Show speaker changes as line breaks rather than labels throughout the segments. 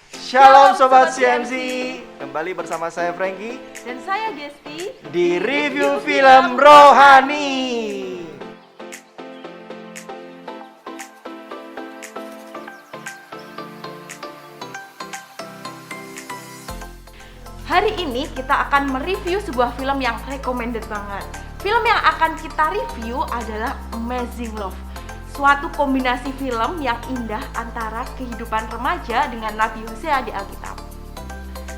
Shalom Sobat CMC, kembali bersama saya Frankie
dan saya Gesti
di Review Film Rohani.
Hari ini kita akan mereview sebuah film yang recommended banget. Film yang akan kita review adalah Amazing Love, suatu kombinasi film yang indah antara kehidupan remaja dengan Nabi Hosea di Alkitab.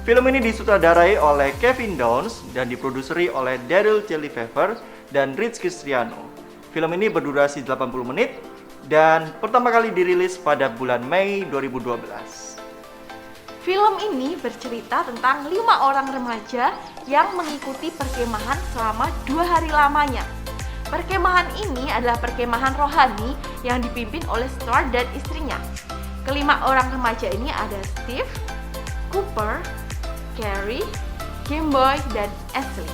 Film ini disutradarai oleh Kevin Downes dan diproduseri oleh Daryl Telefever dan Rich Cristiano. Film ini berdurasi 80 menit dan pertama kali dirilis pada bulan Mei 2012.
Film ini bercerita tentang 5 orang remaja yang mengikuti perkemahan selama 2 hari lamanya. Perkemahan ini adalah perkemahan rohani yang dipimpin oleh Stuart dan istrinya. Kelima orang remaja ini ada Steve, Cooper, Carrie, Gameboy, dan Ashley.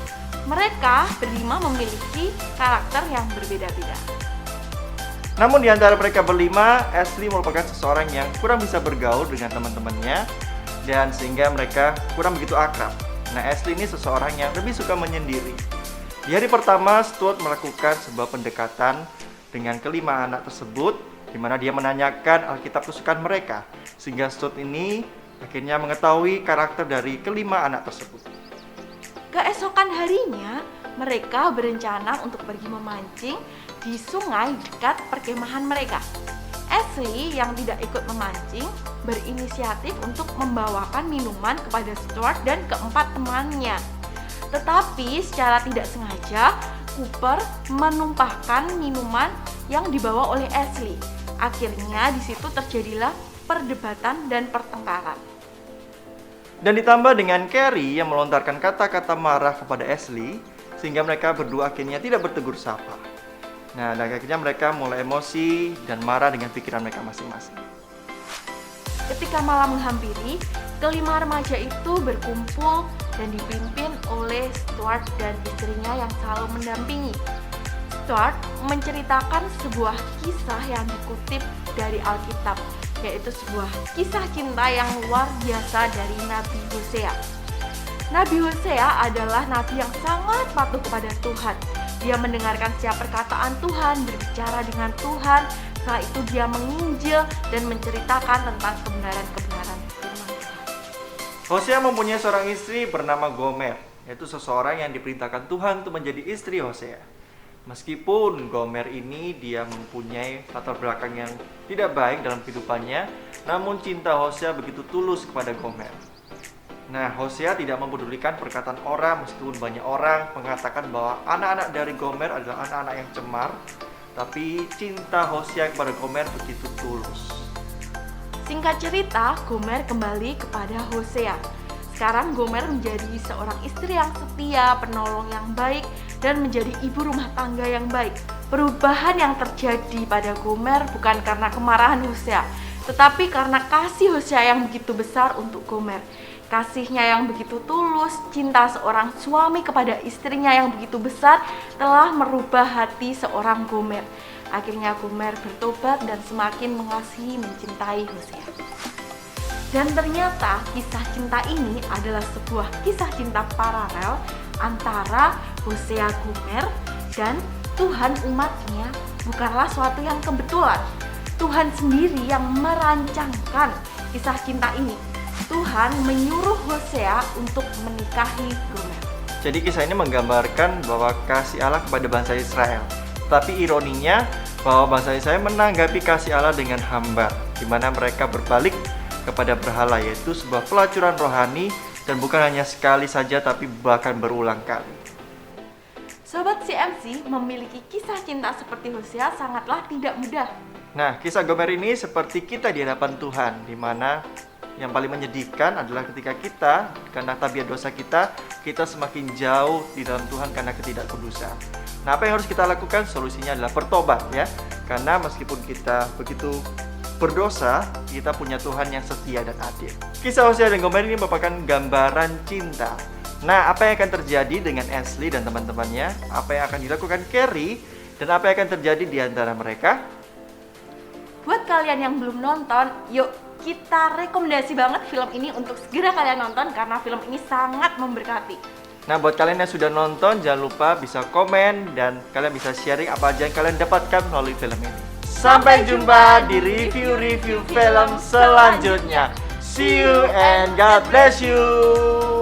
Mereka berlima memiliki karakter yang berbeda-beda.
Namun di antara mereka berlima, Ashley merupakan seseorang yang kurang bisa bergaul dengan teman-temannya dan sehingga mereka kurang begitu akrab. Nah, Ashley ini seseorang yang lebih suka menyendiri. Di hari pertama, Stuart melakukan sebuah pendekatan dengan kelima anak tersebut, di mana dia menanyakan Alkitab kesukaan mereka, sehingga Stuart ini akhirnya mengetahui karakter dari kelima anak tersebut.
Keesokan harinya, mereka berencana untuk pergi memancing di sungai dekat perkemahan mereka. Ashley yang tidak ikut memancing berinisiatif untuk membawakan minuman kepada Stuart dan keempat temannya. Tetapi secara tidak sengaja, Cooper menumpahkan minuman yang dibawa oleh Ashley. Akhirnya di situ terjadilah perdebatan dan pertengkaran.
Dan ditambah dengan Carrie yang melontarkan kata-kata marah kepada Ashley, sehingga mereka berdua akhirnya tidak bertegur sapa. Nah, dan akhirnya mereka mulai emosi dan marah dengan pikiran mereka masing-masing.
Ketika malam menghampiri, kelima remaja itu berkumpul dan dipimpin oleh Stuart dan istrinya yang selalu mendampingi. Stuart menceritakan sebuah kisah yang dikutip dari Alkitab, yaitu sebuah kisah cinta yang luar biasa dari Nabi Hosea. Nabi Hosea adalah nabi yang sangat patuh kepada Tuhan. Dia mendengarkan setiap perkataan Tuhan, berbicara dengan Tuhan. Setelah itu dia menginjil dan menceritakan tentang kebenaran-kebenaran firman Tuhan.
Hosea mempunyai seorang istri bernama Gomer, yaitu seseorang yang diperintahkan Tuhan untuk menjadi istri Hosea. Meskipun Gomer ini dia mempunyai latar belakang yang tidak baik dalam kehidupannya, namun cinta Hosea begitu tulus kepada Gomer. Nah, Hosea tidak mempedulikan perkataan orang meskipun banyak orang mengatakan bahwa anak-anak dari Gomer adalah anak-anak yang cemar, tapi cinta Hosea kepada Gomer begitu tulus.
Singkat cerita, Gomer kembali kepada Hosea. Sekarang Gomer menjadi seorang istri yang setia, penolong yang baik, dan menjadi ibu rumah tangga yang baik. Perubahan yang terjadi pada Gomer bukan karena kemarahan Hosea, tetapi karena kasih Hosea yang begitu besar untuk Gomer. Kasihnya yang begitu tulus, cinta seorang suami kepada istrinya yang begitu besar telah merubah hati seorang Gomer. Akhirnya Gomer bertobat dan semakin mengasihi mencintai Hosea. Dan ternyata kisah cinta ini adalah sebuah kisah cinta paralel antara Hosea Gomer dan Tuhan umatnya bukanlah suatu yang kebetulan. Tuhan sendiri yang merancangkan kisah cinta ini. Tuhan menyuruh Hosea untuk menikahi Gomer.
Jadi kisah ini menggambarkan bahwa kasih Allah kepada bangsa Israel. Tapi ironinya bahwa bangsa Israel menanggapi kasih Allah dengan hambar, di mana mereka berbalik kepada berhala, yaitu sebuah pelacuran rohani dan bukan hanya sekali saja tapi bahkan berulang kali.
Sobat CMC, memiliki kisah cinta seperti Hosea sangatlah tidak mudah.
Nah, kisah Gomer ini seperti kita di hadapan Tuhan, di mana yang paling menyedihkan adalah ketika kita, karena tabiat dosa kita semakin jauh di dalam Tuhan karena ketidakkudusan. Nah, apa yang harus kita lakukan? Solusinya adalah bertobat ya. Karena meskipun kita begitu berdosa, kita punya Tuhan yang setia dan adil. Kisah Hosea dan Gomer ini merupakan gambaran cinta. Nah, apa yang akan terjadi dengan Ashley dan teman-temannya? Apa yang akan dilakukan Carrie? Dan apa yang akan terjadi di antara mereka?
Buat kalian yang belum nonton, yuk kita rekomendasi banget film ini untuk segera kalian nonton karena film ini sangat memberkati.
Nah, buat kalian yang sudah nonton, jangan lupa bisa komen dan kalian bisa sharing apa aja yang kalian dapatkan melalui film ini. Sampai jumpa di review-review film selanjutnya. See you and God bless you.